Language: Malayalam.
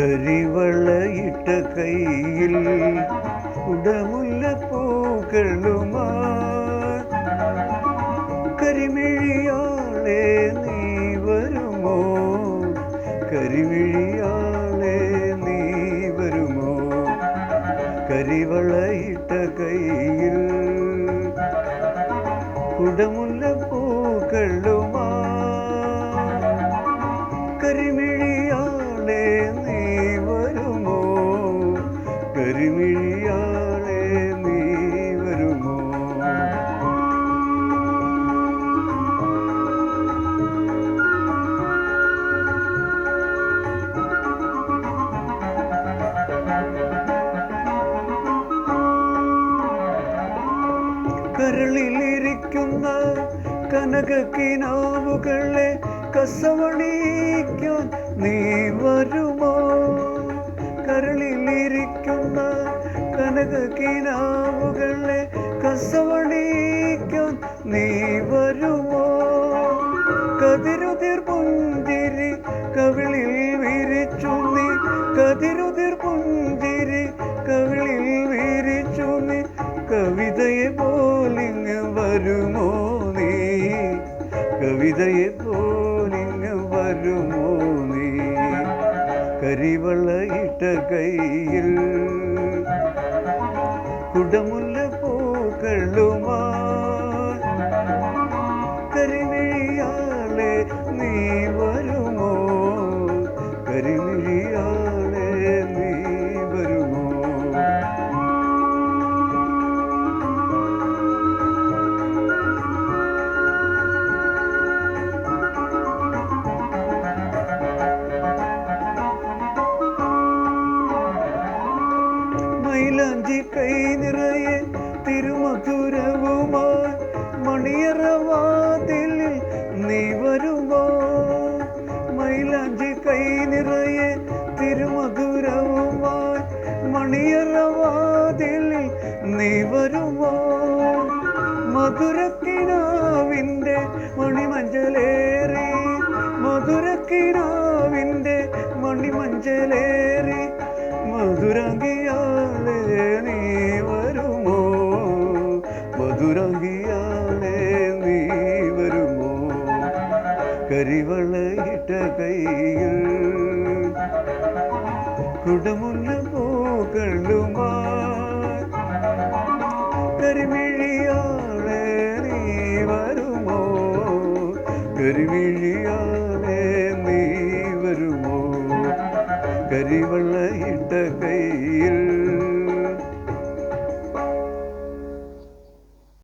കരിവളയിട്ട കയ്യിൽ ഉടമുല്ലപ്പൂക്കളുമായി കരിമിഴിയാളെ നീ വരുമോ? കരിമിഴിയാളെ നീ വരുമോ? കരിവളയിട്ട കയ്യിൽ ഉടമുല്ലപ്പൂക്കളുമായി കരിമിഴിയാളെ നീ വരുമോ? കരിമിഴിയാളെ നീ വരുമോ? കരളിലിരിക്കുന്ന കനകക്കിനാവുകളെ കസവണിക്കാൻ നീ വരുമോ? കരളിലിരിക്കുന്ന കനകക്കിനാവുകളെ കസവണിക്കാൻ നീ വരുമോ? കതിരുതിർ പുഞ്ചിരി കവിളിൽ വിരിച്ചു നീ, കതിരുതിർ പുഞ്ചിരി കവിളിൽ വിരിച്ചു നീ, കവിതയെ പോലിങ്ങ് വരുമോ നീ? കവിതയെ പോലിങ്ങ് വരുമോ നീ? കരിവളയിട്ട കയ്യിൽ കുടമുല്ലപ്പൂക്കളുമായി കരിമിഴിയാളെ നീ വരുമോ? കരിമിഴിയാളെ നീ വരുമോ? മൈലാഞ്ചി കൈ നിറയെ തിരുമധുരവുമായി മണിയറവാതിലിൽ നീ വരുമോ? മൈലാഞ്ചി കൈ നിറയെ തിരുമധുരവുമായി മണിയറവാതിലിൽ നീ വരുമോ? മധുരക്കിനാവിൻ്റെ മണിമഞ്ചലേറി, മധുരക്കിനാവിൻ്റെ മണിമഞ്ചലേറി മധുരാംഗിയാളെ നീ വരുമോ? മധുരാംഗിയാളെ നീ വരുമോ? കരിവളയിട്ട കയ്യിൽ കുടമുല്ലപ്പൂക്കളുമായി കരിമിഴിയാളെ നീ വരുമോ? കരിമിഴിയാളെ നീ വരുമോ? കരിവളയിട്ട കയ്യിൽ